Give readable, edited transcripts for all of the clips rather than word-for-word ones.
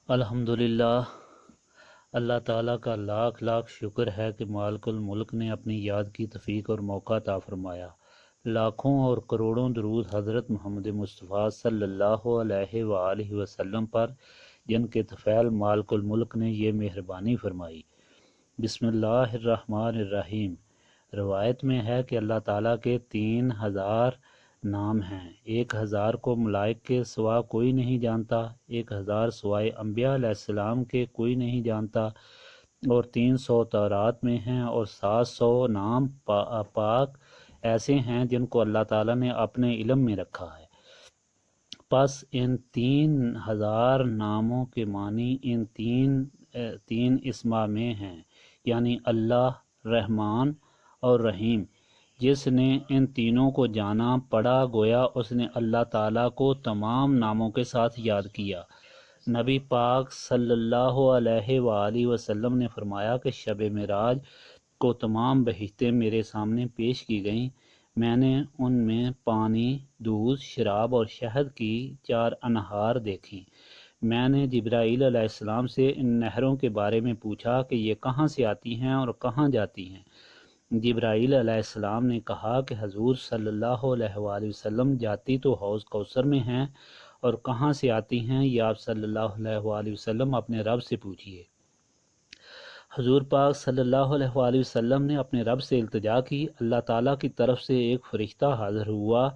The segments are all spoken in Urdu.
الحمدللہ، اللہ تعالیٰ کا لاکھ لاکھ شکر ہے کہ مالک الملک نے اپنی یاد کی توفیق اور موقع عطا فرمایا۔ لاکھوں اور کروڑوں درود حضرت محمد مصطفیٰ صلی اللہ علیہ وآلہ وسلم پر، جن کے طفیل مالک الملک نے یہ مہربانی فرمائی۔ بسم اللہ الرحمن الرحیم۔ روایت میں ہے کہ اللہ تعالیٰ کے 3000 نام ہیں۔ 1000 کو ملائک کے سوا کوئی نہیں جانتا، 1000 سوائے انبیاء علیہ السلام کے کوئی نہیں جانتا، اور 300 تورات میں ہیں، اور 700 نام پاک ایسے ہیں جن کو اللہ تعالیٰ نے اپنے علم میں رکھا ہے۔ پس ان 3000 ناموں کے معنی ان تین اسما میں ہیں، یعنی اللہ، رحمان اور رحیم۔ جس نے ان تینوں کو جانا پڑا، گویا اس نے اللہ تعالیٰ کو تمام ناموں کے ساتھ یاد کیا۔ نبی پاک صلی اللہ علیہ وآلہ وسلم نے فرمایا کہ شب معراج کو تمام بہشتیں میرے سامنے پیش کی گئیں۔ میں نے ان میں پانی، دودھ، شراب اور شہد کی 4 انہار دیکھیں۔ میں نے جبرائیل علیہ السلام سے ان نہروں کے بارے میں پوچھا کہ یہ کہاں سے آتی ہیں اور کہاں جاتی ہیں۔ جبرائیل علیہ السلام نے کہا کہ حضور صلی اللہ علیہ وآلہ وسلم جاتی تو حوض کوثر میں ہیں، اور کہاں سے آتی ہیں یہ آپ صلی اللہ علیہ وآلہ وسلم اپنے رب سے پوچھئے۔ حضور پاک صلی اللہ علیہ وآلہ وسلم نے اپنے رب سے التجا کی۔ اللہ تعالیٰ کی طرف سے ایک فرشتہ حاضر ہوا،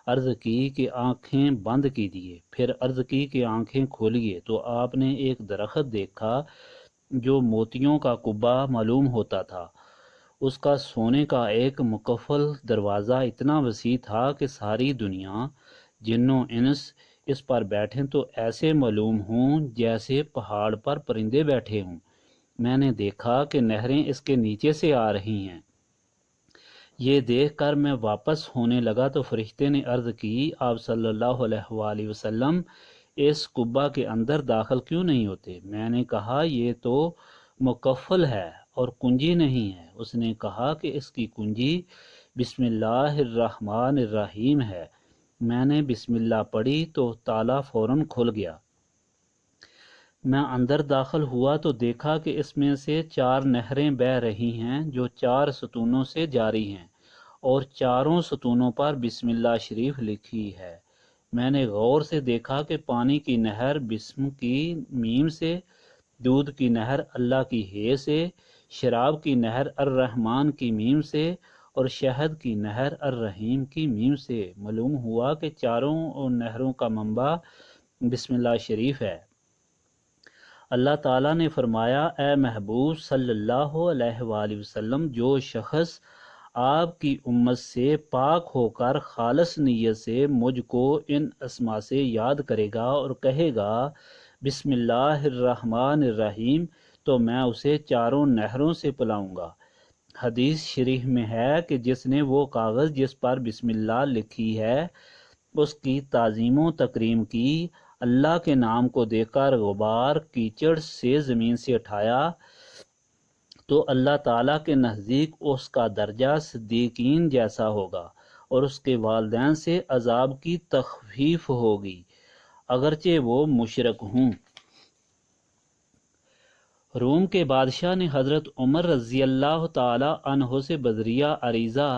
عرض کی کہ آنکھیں بند کیجیے، پھر عرض کی کہ آنکھیں کھولیے، تو آپ نے ایک درخت دیکھا جو موتیوں کا قبہ معلوم ہوتا تھا۔ اس کا سونے کا ایک مقفل دروازہ اتنا وسیع تھا کہ ساری دنیا، جن و انس اس پر بیٹھیں تو ایسے معلوم ہوں جیسے پہاڑ پر پرندے بیٹھے ہوں۔ میں نے دیکھا کہ نہریں اس کے نیچے سے آ رہی ہیں۔ یہ دیکھ کر میں واپس ہونے لگا تو فرشتے نے عرض کی، آپ صلی اللہ علیہ وآلہ وسلم اس قبہ کے اندر داخل کیوں نہیں ہوتے؟ میں نے کہا یہ تو مقفل ہے اور کنجی نہیں ہے۔ اس نے کہا کہ اس کی کنجی بسم اللہ الرحمن الرحیم ہے۔ میں نے بسم اللہ پڑھی تو تالا فوراً کھل گیا۔ میں اندر داخل ہوا تو دیکھا کہ اس میں سے 4 نہریں بہہ رہی ہیں جو 4 ستونوں سے جاری ہیں، اور چاروں ستونوں پر بسم اللہ شریف لکھی ہے۔ میں نے غور سے دیکھا کہ پانی کی نہر بسم کی میم سے، دودھ کی نہر اللہ کی ہے سے، شراب کی نہر الرحمن کی میم سے، اور شہد کی نہر الرحیم کی میم سے۔ معلوم ہوا کہ چاروں نہروں کا منبع بسم اللہ شریف ہے۔ اللہ تعالیٰ نے فرمایا، اے محبوب صلی اللہ علیہ وآلہ وسلم، جو شخص آپ کی امت سے پاک ہو کر خالص نیت سے مجھ کو ان اسما سے یاد کرے گا اور کہے گا بسم اللہ الرحمن الرحیم، تو میں اسے چاروں نہروں سے پلاؤں گا۔ حدیث شریف میں ہے کہ جس نے وہ کاغذ جس پر بسم اللہ لکھی ہے اس کی تعظیم و تکریم کی، اللہ کے نام کو دیکھ کر غبار کیچڑ سے زمین سے اٹھایا، تو اللہ تعالیٰ کے نزدیک اس کا درجہ صدیقین جیسا ہوگا، اور اس کے والدین سے عذاب کی تخفیف ہوگی، اگرچہ وہ مشرک ہوں۔ روم کے بادشاہ نے حضرت عمر رضی اللہ تعالی عنہ سے بذریعہ عریضہ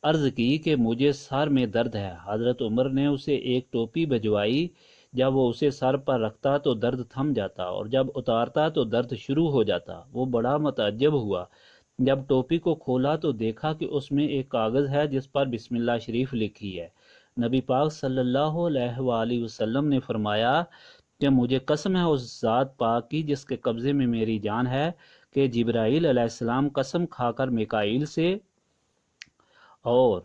عرض کی کہ مجھے سر میں درد ہے۔ حضرت عمر نے اسے ایک ٹوپی بھجوائی۔ جب وہ اسے سر پر رکھتا تو درد تھم جاتا، اور جب اتارتا تو درد شروع ہو جاتا۔ وہ بڑا متعجب ہوا۔ جب ٹوپی کو کھولا تو دیکھا کہ اس میں ایک کاغذ ہے جس پر بسم اللہ شریف لکھی ہے۔ نبی پاک صلی اللہ علیہ وآلہ وسلم نے فرمایا کہ مجھے قسم ہے اس ذات پاک کی جس کے قبضے میں میری جان ہے، کہ جبرائیل علیہ السلام قسم کھا کر میکائیل سے، اور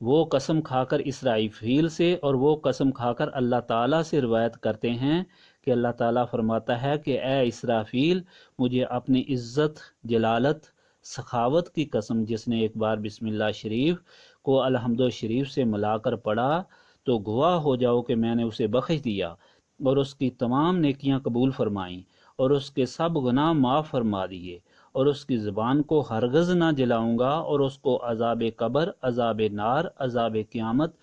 وہ قسم کھا کر اسرائیل سے، اور وہ قسم کھا کر اللہ تعالیٰ سے روایت کرتے ہیں کہ اللہ تعالیٰ فرماتا ہے کہ اے اسرافیل، مجھے اپنی عزت، جلالت، سخاوت کی قسم، جس نے ایک بار بسم اللہ شریف کو الحمد شریف سے ملا کر پڑھا تو گواہ ہو جاؤ کہ میں نے اسے بخش دیا اور اس کی تمام نیکیاں قبول فرمائیں، اور اس کے سب گناہ معاف فرما دیے، اور اس کی زبان کو ہرگز نہ جلاؤں گا، اور اس کو عذاب قبر، عذاب نار، عذاب قیامت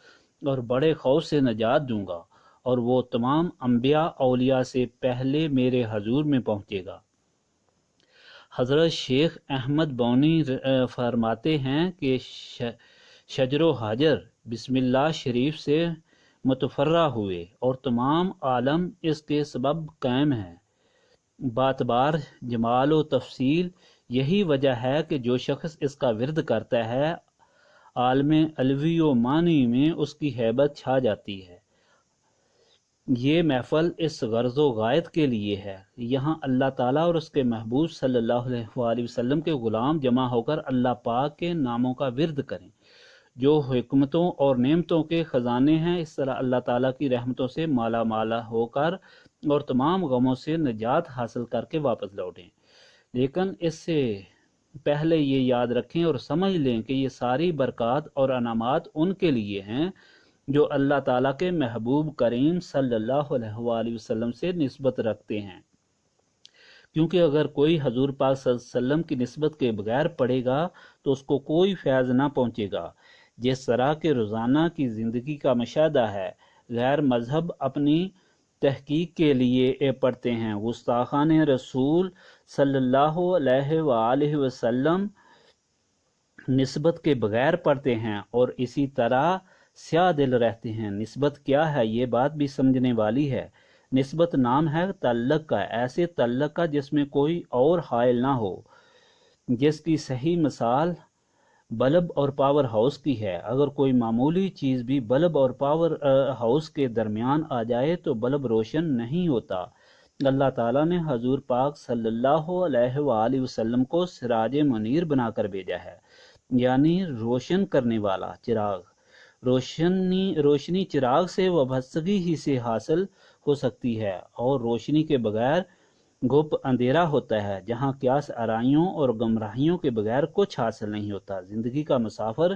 اور بڑے خوف سے نجات دوں گا، اور وہ تمام انبیاء اولیاء سے پہلے میرے حضور میں پہنچے گا۔ حضرت شیخ احمد بونی فرماتے ہیں کہ شجر و حجر بسم اللہ شریف سے متفرع ہوئے اور تمام عالم اس کے سبب قائم ہیں۔ باتبار جمال و تفصیل یہی وجہ ہے کہ جو شخص اس کا ورد کرتا ہے عالم علوی و معنی میں اس کی ہیبت چھا جاتی ہے۔ یہ محفل اس غرض و غایت کے لیے ہے۔ یہاں اللہ تعالیٰ اور اس کے محبوب صلی اللہ علیہ وآلہ وسلم کے غلام جمع ہو کر اللہ پاک کے ناموں کا ورد کریں جو حکمتوں اور نعمتوں کے خزانے ہیں۔ اس طرح اللہ تعالیٰ کی رحمتوں سے مالا مالا ہو کر اور تمام غموں سے نجات حاصل کر کے واپس لوٹیں۔ لیکن اس سے پہلے یہ یاد رکھیں اور سمجھ لیں کہ یہ ساری برکات اور انعامات ان کے لیے ہیں جو اللہ تعالیٰ کے محبوب کریم صلی اللہ علیہ وآلہ وسلم سے نسبت رکھتے ہیں، کیونکہ اگر کوئی حضور پاک صلی اللہ علیہ وسلم کی نسبت کے بغیر پڑھے گا تو اس کو کوئی فیض نہ پہنچے گا۔ جس طرح کے روزانہ کی زندگی کا مشاہدہ ہے، غیر مذہب اپنی تحقیق کے لیے پڑھتے ہیں، گستاخان رسول صلی اللہ علیہ وآلہ وسلم نسبت کے بغیر پڑھتے ہیں اور اسی طرح سیاہ دل رہتے ہیں۔ نسبت کیا ہے یہ بات بھی سمجھنے والی ہے۔ نسبت نام ہے تعلق کا، ایسے تعلق کا جس میں کوئی اور حائل نہ ہو، جس کی صحیح مثال بلب اور پاور ہاؤس کی ہے۔ اگر کوئی معمولی چیز بھی بلب اور پاور ہاؤس کے درمیان آ جائے تو بلب روشن نہیں ہوتا۔ اللہ تعالیٰ نے حضور پاک صلی اللہ علیہ وآلہ وسلم کو سراج منیر بنا کر بھیجا ہے، یعنی روشن کرنے والا چراغ۔ روشنی چراغ سے وابستگی ہی سے حاصل ہو سکتی ہے اور روشنی کے بغیر گھپ اندھیرا ہوتا ہے، جہاں قیاس آرائیوں اور گمراہیوں کے بغیر کچھ حاصل نہیں ہوتا۔ زندگی کا مسافر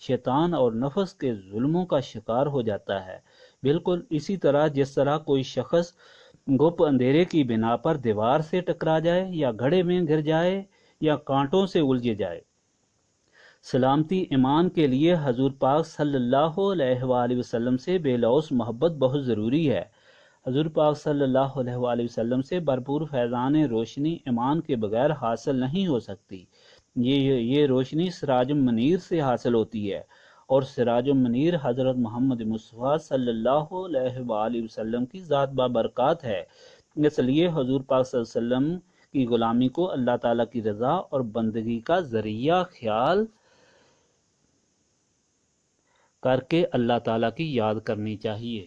شیطان اور نفس کے ظلموں کا شکار ہو جاتا ہے، بالکل اسی طرح جس طرح کوئی شخص گھپ اندھیرے کی بنا پر دیوار سے ٹکرا جائے یا گھڑے میں گر جائے یا کانٹوں سے الجھ جائے۔ سلامتی ایمان کے لیے حضور پاک صلی اللہ علیہ وآلہ وسلم سے بے لوث محبت بہت ضروری ہے۔ حضور پاک صلی اللہ علیہ وآلہ وسلم سے بھرپور فیضان روشنی ایمان کے بغیر حاصل نہیں ہو سکتی۔ یہ روشنی سراج منیر سے حاصل ہوتی ہے اور سراج منیر حضرت محمد مصطفیٰ صلی اللہ علیہ وآلہ وسلم کی ذات بابرکات ہے۔ اس لیے حضور پاک صلی اللہ علیہ وسلم کی غلامی کو اللہ تعالیٰ کی رضا اور بندگی کا ذریعہ خیال کر کے اللہ تعالیٰ کی یاد کرنی چاہیے۔